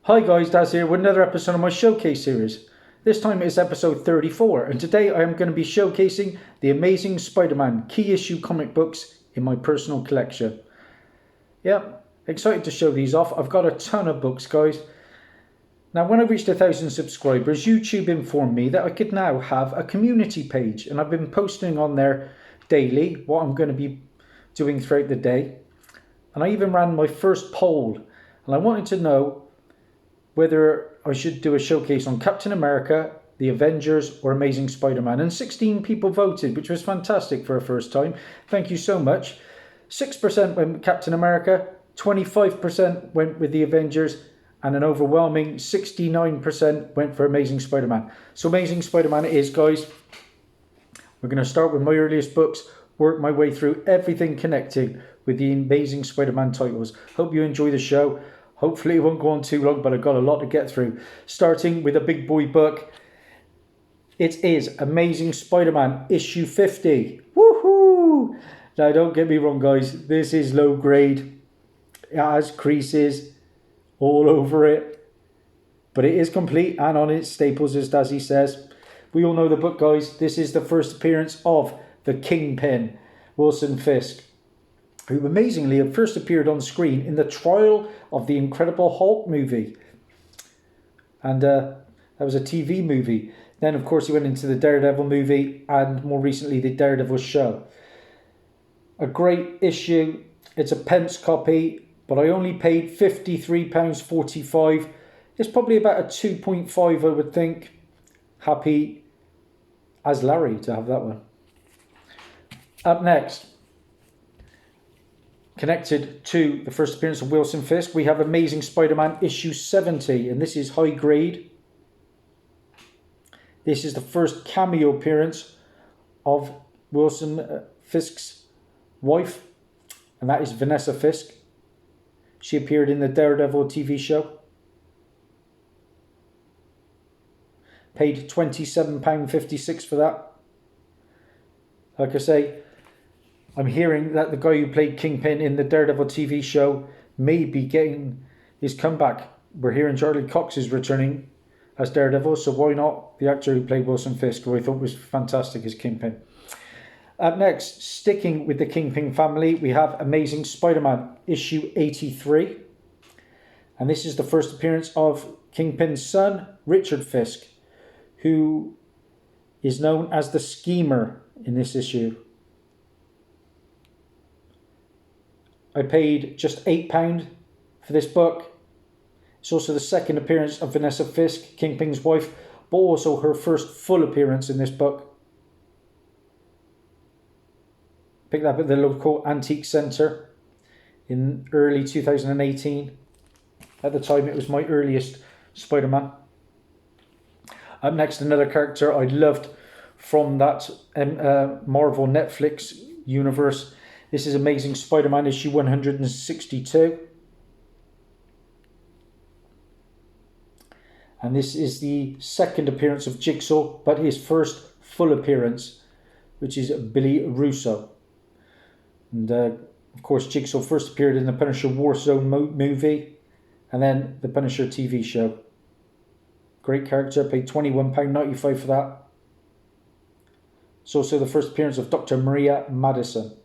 Hi guys, Daz here with another episode of my showcase series. This time it is episode 34, and today I am going to be showcasing the Amazing Spider-Man key issue comic books in my personal collection. Yep, excited to show these off. I've got a ton of books, guys. Now, when I reached 1,000 subscribers, YouTube informed me that I could now have a community page, and I've been posting on there daily what I'm going to be doing throughout the day. And I even ran my first poll, and I wanted to know whether I should do a showcase on Captain America, the Avengers, or Amazing Spider-Man. And 16 people voted, which was fantastic for a first time. Thank you so much. 6% went with Captain America, 25% went with the Avengers, and an overwhelming 69% went for Amazing Spider-Man. So Amazing Spider-Man it is, guys. We're going to start with my earliest books, work my way through everything connected with the Amazing Spider-Man titles. Hope you enjoy the show. Hopefully it won't go on too long, but I've got a lot to get through. Starting with a big boy book. It is Amazing Spider-Man issue 50. Woohoo! Now don't get me wrong, guys. This is low grade. It has creases all over it. But it is complete and on its staples, as Dazzie says. We all know the book, guys. This is the first appearance of the Kingpin, Wilson Fisk, who amazingly had first appeared on screen in the Trial of the Incredible Hulk movie. And that was a TV movie. Then, of course, he went into the Daredevil movie and more recently the Daredevil show. A great issue. It's a pence copy, but I only paid £53.45. It's probably about a 2.5, I would think. Happy as Larry to have that one. Up next, connected to the first appearance of Wilson Fisk, we have Amazing Spider-Man issue 70, and this is high grade. This is the first cameo appearance of Wilson Fisk's wife, and that is Vanessa Fisk. She appeared in the Daredevil TV show. Paid £27.56 for that. Like I say, I'm hearing that the guy who played Kingpin in the Daredevil TV show may be getting his comeback. We're hearing Charlie Cox is returning as Daredevil, so why not the actor who played Wilson Fisk, who I thought was fantastic as Kingpin. Up next, sticking with the Kingpin family, we have Amazing Spider-Man issue 83. And this is the first appearance of Kingpin's son, Richard Fisk, who is known as the Schemer in this issue. I paid just £8 for this book. It's also the second appearance of Vanessa Fisk, Kingpin's wife, but also her first full appearance in this book. Picked up at the local antique centre in early 2018. At the time, it was my earliest Spider-Man. Up next, another character I loved from that Marvel Netflix universe. This is Amazing Spider-Man issue 162. And this is the second appearance of Jigsaw, but his first full appearance, which is Billy Russo. And of course, Jigsaw first appeared in the Punisher Warzone movie and then the Punisher TV show. Great character, paid £21.95 for that. It's also the first appearance of Dr. Maria Madison.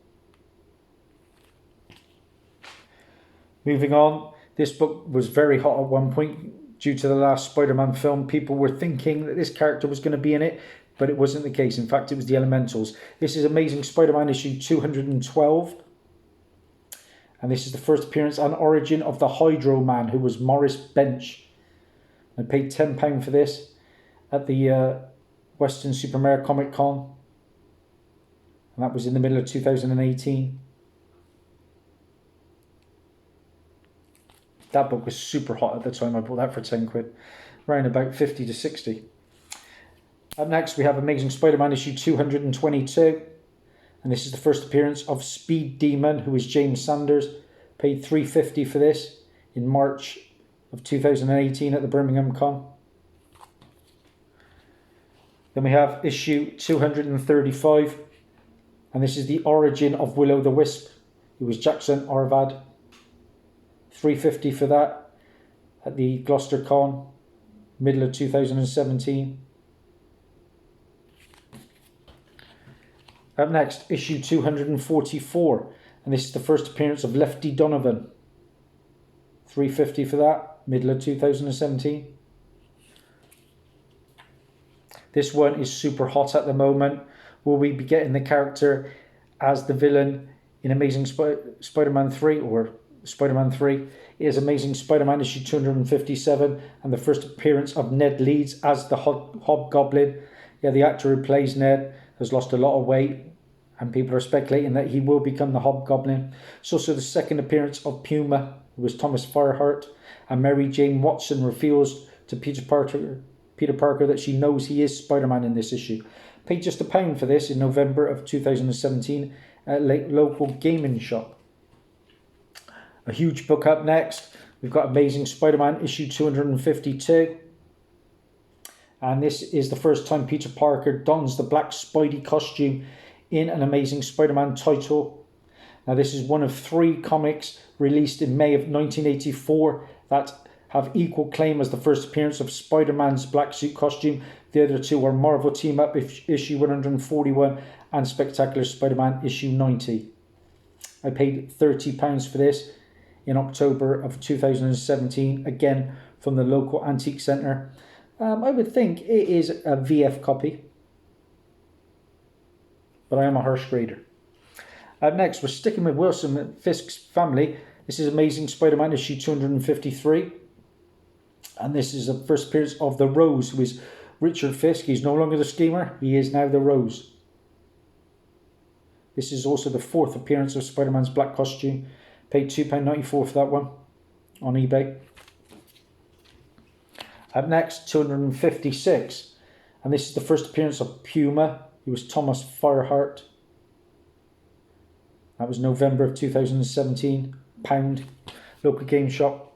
Moving on, this book was very hot at one point due to the last Spider-Man film. People were thinking that this character was going to be in it, but it wasn't the case. In fact, it was the Elementals. This is Amazing Spider-Man issue 212. And this is the first appearance and origin of the Hydro Man, who was Morris Bench. I paid £10 for this at the Western Supermare Comic Con. And that was in the middle of 2018. That book was super hot at the time. I bought that for 10 quid. Around about 50 to 60. Up next, we have Amazing Spider-Man issue 222. And this is the first appearance of Speed Demon, who is James Sanders. Paid $3.50 for this in March of 2018 at the Birmingham Con. Then we have issue 235. And this is the origin of Will-O-the-Wisp, who was Jackson Arvad. $3.50 for that at the Gloucester Con, middle of 2017. Up next, issue 244, and this is the first appearance of Lefty Donovan. $3.50 for that, middle of 2017. This one is super hot at the moment. Will we be getting the character as the villain in Amazing Spider-Man 3 or Spider-Man 3? It is Amazing Spider-Man issue 257 and the first appearance of Ned Leeds as the Hobgoblin. Yeah, the actor who plays Ned has lost a lot of weight and people are speculating that he will become the Hobgoblin. It's also the second appearance of Puma, who was Thomas Fireheart, and Mary Jane Watson reveals to Peter Parker that she knows he is Spider-Man in this issue. Paid just £1 for this in November of 2017 at a local gaming shop. A huge book up next. We've got Amazing Spider-Man issue 252. And this is the first time Peter Parker dons the black Spidey costume in an Amazing Spider-Man title. Now this is one of 3 comics released in May of 1984 that have equal claim as the first appearance of Spider-Man's black suit costume. The other 2 are Marvel Team Up issue 141 and Spectacular Spider-Man issue 90. I paid £30 for this in October of 2017, again from the local antique centre. I would think it is a VF copy, but I am a harsh grader. Next, we're sticking with Wilson Fisk's family. This is Amazing Spider-Man issue 253. And this is the first appearance of the Rose, who is Richard Fisk. He's no longer the Schemer, he is now the Rose. This is also the 4th appearance of Spider-Man's black costume. Paid £2.94 for that one on eBay. Up next, 256. And this is the first appearance of Puma, who was Thomas Fireheart. That was November of 2017. £1, local game shop.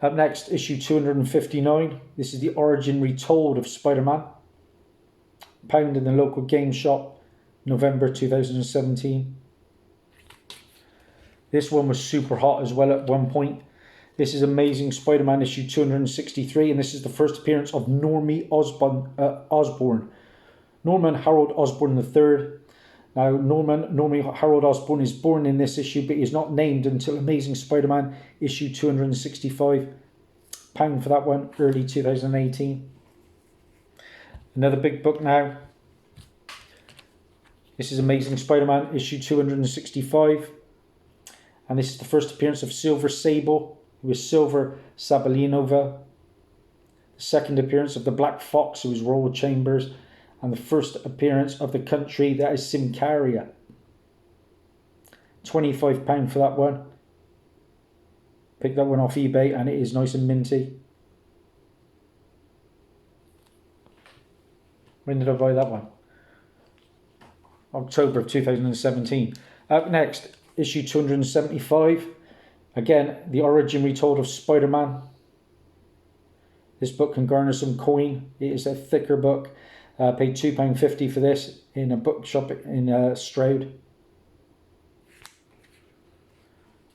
Up next, issue 259. This is the origin retold of Spider-Man. £1 in the local game shop, November 2017. This one was super hot as well at one point. This is Amazing Spider-Man issue 263, and this is the first appearance of Normie Osborn. Norman Harold Osborn III. Now, Normie Harold Osborn is born in this issue, but he is not named until Amazing Spider-Man issue 265. £1 for that one, early 2018. Another big book now. This is Amazing Spider-Man issue 265. And this is the first appearance of Silver Sable, who is Silver Sabalinova. The second appearance of the Black Fox, who is Royal Chambers. And the first appearance of the country, that is Simcaria. £25 for that one. Picked that one off eBay and it is nice and minty. When did I buy that one? October of 2017. Up next, issue 275. Again, the origin retold of Spider-Man. This book can garner some coin. It is a thicker book. Paid £2.50 for this in a bookshop in Stroud.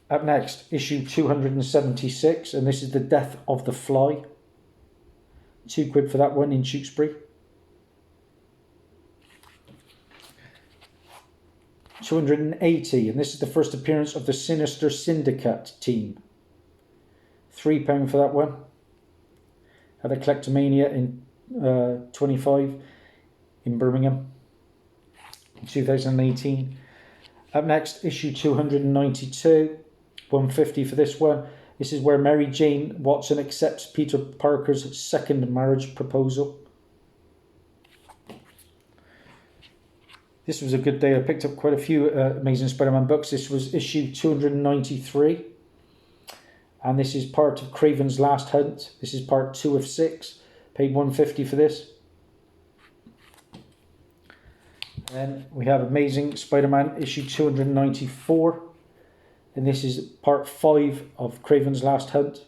Up next, issue 276, and this is The Death of the Fly. £2 for that one in Tewkesbury. 280, and this is the first appearance of the Sinister Syndicate team. £3 for that one. Had a Collectomania in 25 in Birmingham in 2018. Up next, issue 292, £1.50 for this one. This is where Mary Jane Watson accepts Peter Parker's second marriage proposal. This was a good day. I picked up quite a few Amazing Spider-Man books. This was issue 293. And this is part of Craven's Last Hunt. This is part 2 of 6. Paid £1.50 for this. Then we have Amazing Spider-Man issue 294. And this is part 5 of Craven's Last Hunt.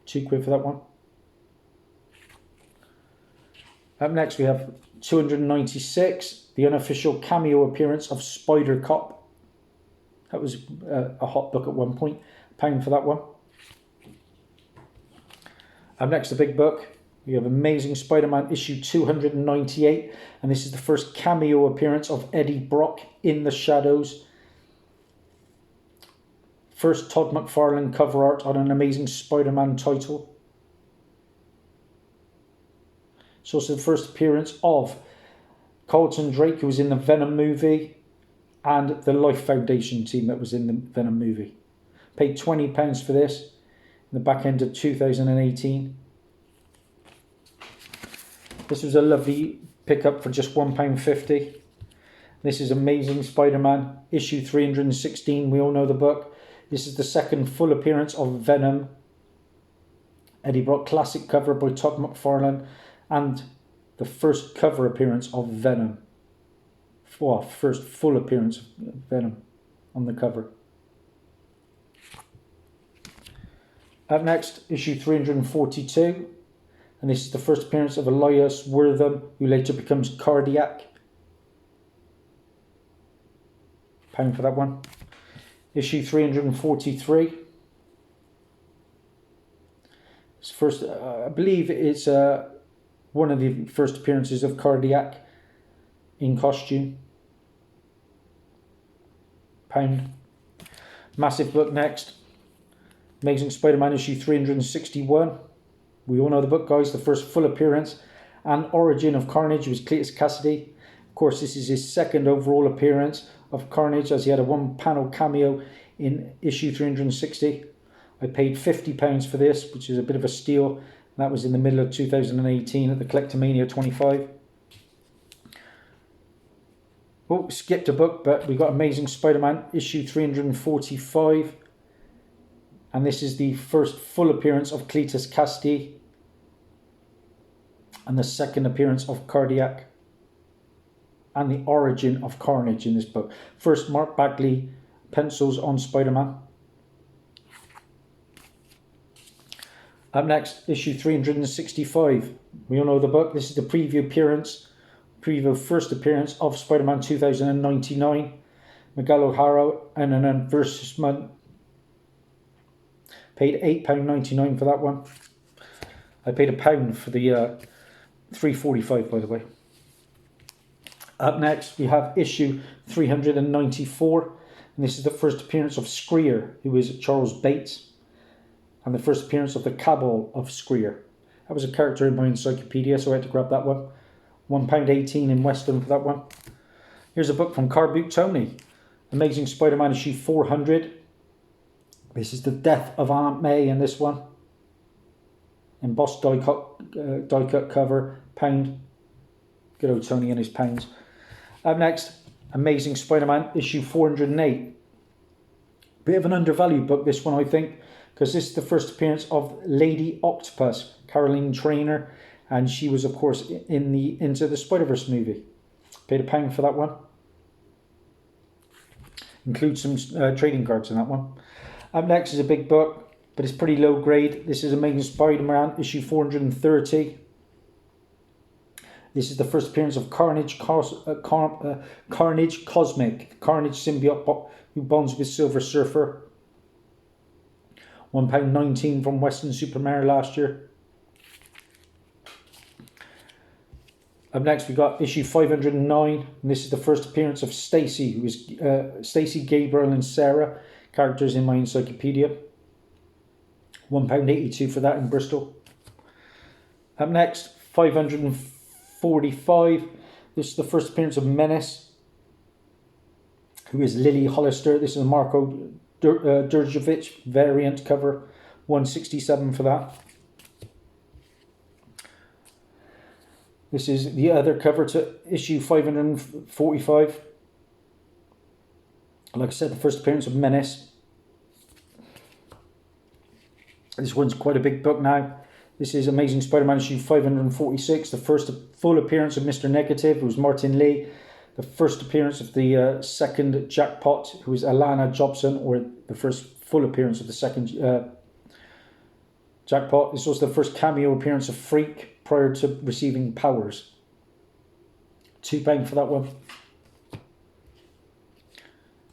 £2 for that one. Up next we have 296, the unofficial cameo appearance of Spider Cop. That was a hot book at one point. £1 for that one. Up next, the big book. We have Amazing Spider-Man issue 298, and this is the first cameo appearance of Eddie Brock in the shadows. First Todd McFarlane cover art on an Amazing Spider-Man title. It's also the first appearance of Carlton Drake, who was in the Venom movie, and the Life Foundation team that was in the Venom movie. Paid £20 for this in the back end of 2018. This was a lovely pickup for just £1.50. This is Amazing Spider-Man, issue 316. We all know the book. This is the second full appearance of Venom. Eddie Brock classic cover by Todd McFarlane, and the first cover appearance of Venom. Well, first full appearance of Venom on the cover. Up next, issue 342. And this is the first appearance of Elias Wortham, who later becomes Cardiac. £1 for that one. Issue 343. It's first, I believe it's one of the first appearances of Cardiac in costume. £1. Massive book next. Amazing Spider-Man issue 361. We all know the book, guys. The first full appearance and origin of Carnage was Cletus Kasady. Of course, this is his second overall appearance of Carnage, as he had a one-panel cameo in issue 360. I paid £50 for this, which is a bit of a steal. That was in the middle of 2018 at the Collectomania 25. Oh, skipped a book, but we got Amazing Spider-Man issue 345. And this is the first full appearance of Cletus Kasady and the second appearance of Cardiac and the origin of Carnage in this book. First Mark Bagley pencils on Spider-Man. Up next, issue 365. We all know the book. This is the preview first appearance of Spider-Man 2099. Miguel O'Hara and an advertisement. Paid £8.99 for that one. I paid £1 for the 345, by the way. Up next, we have issue 394. And this is the first appearance of Screer, who is Charles Bates. And the first appearance of the Cabal of Screer. That was a character in my encyclopedia, so I had to grab that one. £1.18 in Western for that one. Here's a book from Car Boot Tony. Amazing Spider-Man issue 400. This is the death of Aunt May in this one. Embossed die cut cover, £1. Good old Tony and his pounds. Up next, Amazing Spider-Man issue 408. Bit of an undervalued book, this one, I think, because this is the first appearance of Lady Octopus, Caroline Trainer, and she was, of course, in the Into the Spider-Verse movie. Paid £1 for that one. Includes some trading cards in that one. Up next is a big book, but it's pretty low grade. This is Amazing Spider-Man issue 430. This is the first appearance of Carnage Cosmic, Carnage symbiote who bonds with Silver Surfer. £1.19 from Western Supermare last year. Up next we got issue 509, and this is the first appearance of Stacy, who is Stacy, Gabriel and Sarah, characters in my encyclopedia. £1.82 for that in Bristol. Up next, 545. This is the first appearance of Menace, who is Lily Hollister. This is a Marco Durjovic variant cover. £1.67 for that. This is the other cover to issue 545. Like I said, the first appearance of Menace. This one's quite a big book now. This is Amazing Spider-Man issue 546. The first full appearance of Mr. Negative, who was Martin Lee. The first appearance of the second Jackpot, who is Alana Jobson, or the first full appearance of the second Jackpot. This was the first cameo appearance of Freak prior to receiving powers. £2 for that one.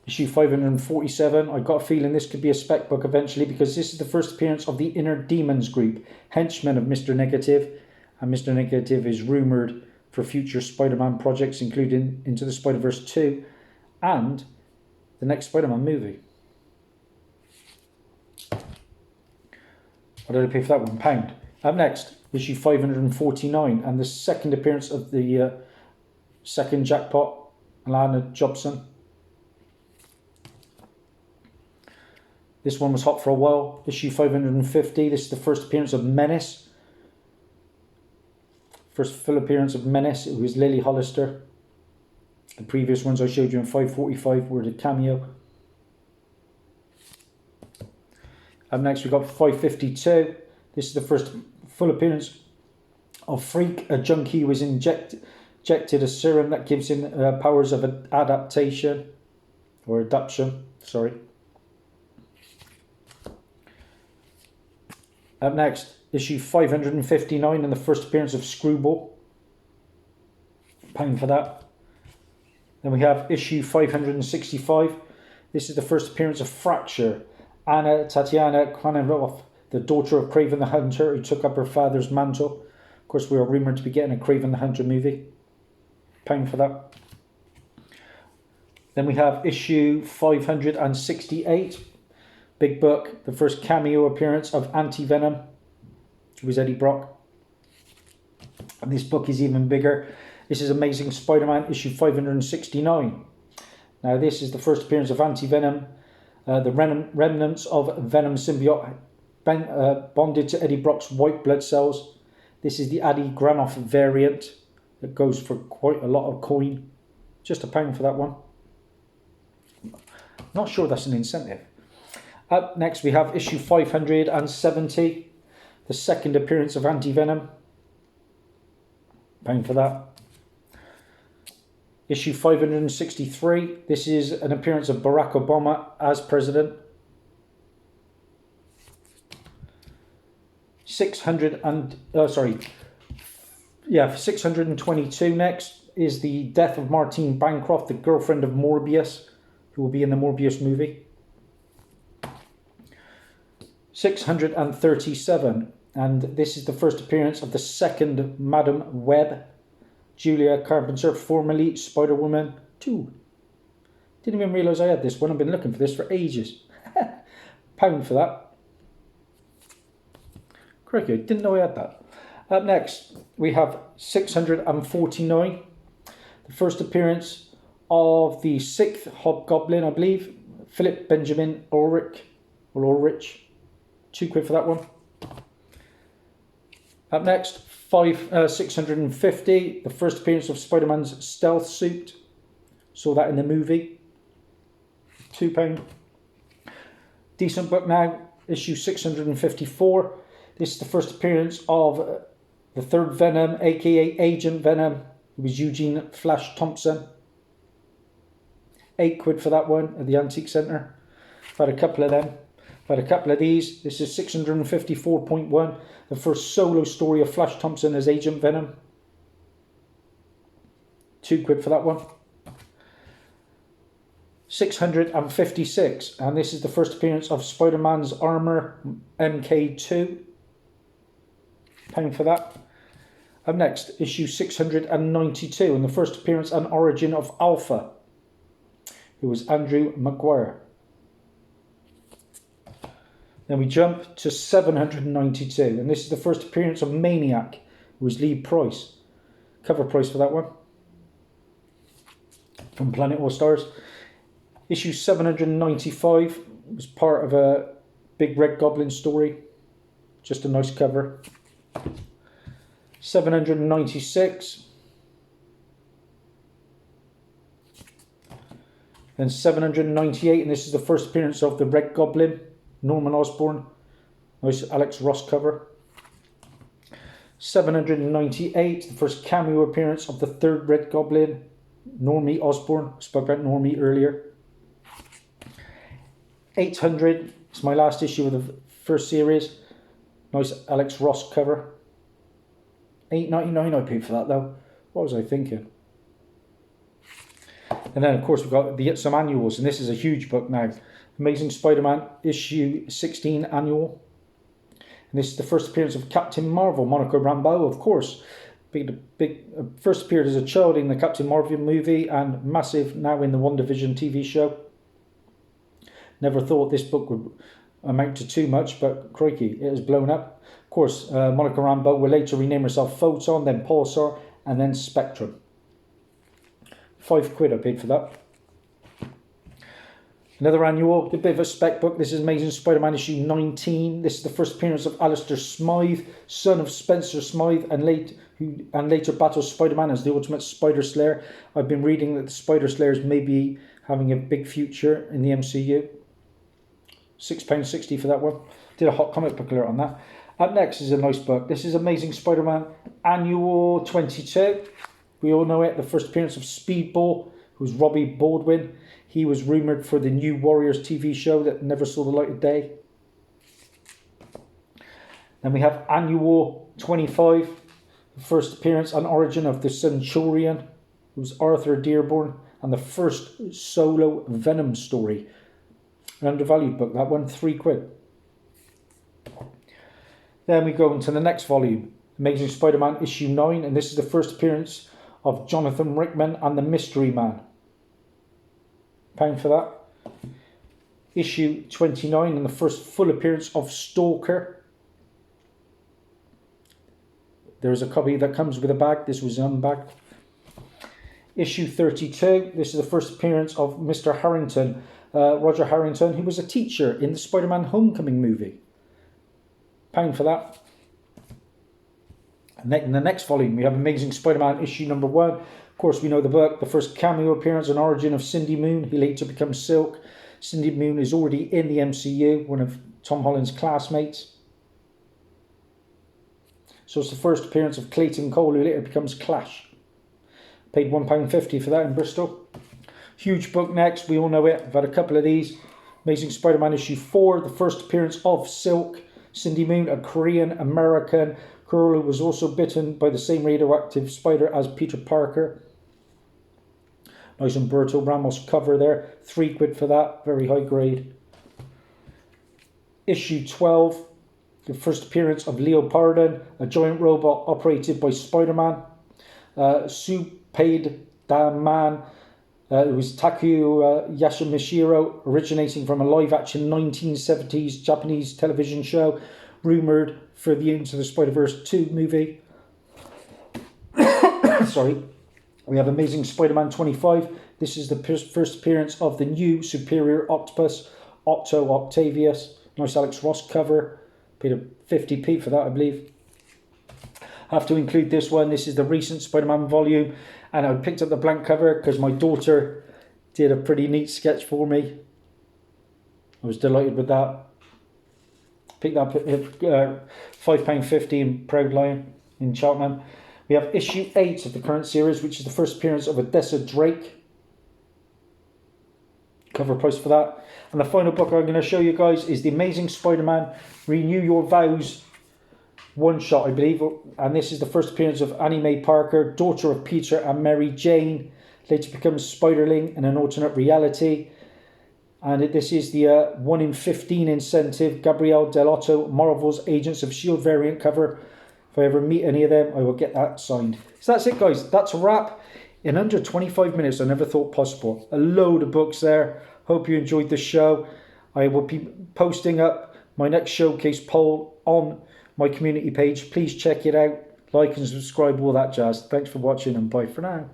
Issue 547. I got a feeling this could be a spec book eventually, because this is the first appearance of the Inner Demons group, henchmen of Mr. Negative. And Mr. Negative is rumoured for future Spider-Man projects, including Into the Spider-Verse 2 and the next Spider-Man movie. What did I pay for that one? £1. Up next, issue 549, and the second appearance of the second jackpot, Alana Jobson. This one was hot for a while. Issue 550. This is the first appearance of Menace. First full appearance of Menace. It was Lily Hollister. The previous ones I showed you in 545 were the cameo. Up next we got 552. This is the first full appearance of Freak. A junkie was injected a serum that gives him powers of adaptation or adaption. Sorry. Up next, issue 559 and the first appearance of Screwball. £1 for that. Then we have issue 565. This is the first appearance of Fracture. Anna Tatiana Kranarov, the daughter of Kraven the Hunter, who took up her father's mantle. Of course, we are rumoured to be getting a Kraven the Hunter movie. £1 for that. Then we have issue 568. Big book, the first cameo appearance of Anti-Venom, who was Eddie Brock. And this book is even bigger. This is Amazing Spider-Man, issue 569. Now, this is the first appearance of Anti-Venom. The remnants of Venom symbiote bonded to Eddie Brock's white blood cells. This is the Adi Granoff variant that goes for quite a lot of coin. Just £1 for that one. Not sure that's an incentive. Up next we have issue 570, the second appearance of Anti-Venom. £1 for that. Issue 563, this is an appearance of Barack Obama as president. 622 next is the death of Martine Bancroft, the girlfriend of Morbius, who will be in the Morbius movie. 637, and this is the first appearance of the second Madam Web, Julia Carpenter, formerly Spider-Woman 2. Didn't even realise I had this one. I've been looking for this for ages. £1 for that. Crikey, I didn't know I had that. Up next, we have 649. The first appearance of the 6th Hobgoblin, I believe. Philip Benjamin Ulrich. £2 for that one. Up next, 650. The first appearance of Spider-Man's stealth suit. Saw that in the movie. £2. Decent book now. Issue 654. This is the first appearance of the third Venom, aka Agent Venom. It was Eugene Flash Thompson. £8 for that one at the Antique Centre. I've had a couple of them. I've had a couple of these. This is 654.1. The first solo story of Flash Thompson as Agent Venom. £2 for that one. 656. And this is the first appearance of Spider-Man's Armour MK2. £1 for that. Up next, issue 692. And the first appearance and origin of Alpha, who was Andrew Maguire. Then we jump to 792, and this is the first appearance of Maniac, who was Lee Price. Cover price for that one. From Planet All Stars. Issue 795 was part of a Big Red Goblin story. Just a nice cover. 796. Then 798, and this is the first appearance of the Red Goblin, Norman Osborn. Nice Alex Ross cover. 798, the first cameo appearance of the third Red Goblin, Normie Osborn. Spoke about Normie earlier. 800, it's my last issue of the first series. Nice Alex Ross cover. $8.99 I paid for that though. What was I thinking? And then, of course, we've got some annuals, and this is a huge book now. Amazing Spider-Man issue 16 annual. And this is the first appearance of Captain Marvel, Monica Rambeau, of course. Big first appeared as a child in the Captain Marvel movie and massive now in the WandaVision TV show. Never thought this book would amount to too much, but crikey, it has blown up. Of course, Monica Rambeau will later rename herself Photon, then Pulsar, and then Spectrum. £5 I paid for that. Another annual, a bit of a spec book. This is Amazing Spider-Man issue 19. This is the first appearance of Alistair Smythe, son of Spencer Smythe, and later battles Spider-Man as the Ultimate Spider Slayer. I've been reading that the Spider Slayers may be having a big future in the MCU. £6.60 for that one. Did a hot comic book alert on that. Up next is a nice book. This is Amazing Spider-Man Annual 22. We all know it. The first appearance of Speedball, who was Robbie Baldwin. He was rumoured for the New Warriors TV show that never saw the light of day. Then we have Annual 25. The first appearance and origin of the Centurion, who was Arthur Dearborn. And the first solo Venom story. An undervalued book, that one, £3. Then we go into the next volume, Amazing Spider-Man issue 9. And this is the first appearance of Jonathan Rickman and the Mystery Man. £1 for that. Issue 29 and the first full appearance of Stalker. There is a copy that comes with a bag. This was unbagged. Issue 32. This is the first appearance of Mr. Harrington, Roger Harrington, who was a teacher in the Spider-Man Homecoming movie. £1 for that. And then in the next volume, we have Amazing Spider-Man issue number 1. Of course, we know the book, the first cameo appearance and origin of Cindy Moon, who later becomes Silk. Cindy Moon is already in the MCU, one of Tom Holland's classmates. So it's the first appearance of Clayton Cole, who later becomes Clash. Paid £1.50 for that in Bristol. Huge book next, we all know it. I've had a couple of these. Amazing Spider-Man issue 4, the first appearance of Silk. Cindy Moon, a Korean-American girl who was also bitten by the same radioactive spider as Peter Parker. Nice Umberto Ramos cover there. £3 for that. Very high grade. Issue 12. The first appearance of Leo Pardon, a giant robot operated by Spider-Man. Supaid Man, it was Taku Yashimashiro, originating from a live-action 1970s Japanese television show, rumoured for the Into the Spider-Verse 2 movie. Sorry. We have Amazing Spider-Man 25. This is the first appearance of the new Superior Octopus, Octo Octavius. Nice Alex Ross cover. Paid a 50p for that, I believe. I have to include this one. This is the recent Spider-Man volume. And I picked up the blank cover because my daughter did a pretty neat sketch for me. I was delighted with that. Picked up £5.50 in Proud Lion in Cheltenham. We have issue 8 of the current series, which is the first appearance of Odessa Drake. Cover price for that. And the final book I'm going to show you guys is The Amazing Spider-Man Renew Your Vows one shot, I believe. And this is the first appearance of Annie Mae Parker, daughter of Peter and Mary Jane. Later becomes Spiderling in an alternate reality. And this is the 1 in 15 incentive, Gabrielle Delotto, Marvel's Agents of S.H.I.E.L.D. variant cover. If I ever meet any of them, I will get that signed. So that's it, guys. That's a wrap. In under 25 minutes, I never thought possible. A load of books there. Hope you enjoyed the show. I will be posting up my next showcase poll on my community page. Please check it out. Like and subscribe, all that jazz. Thanks for watching and bye for now.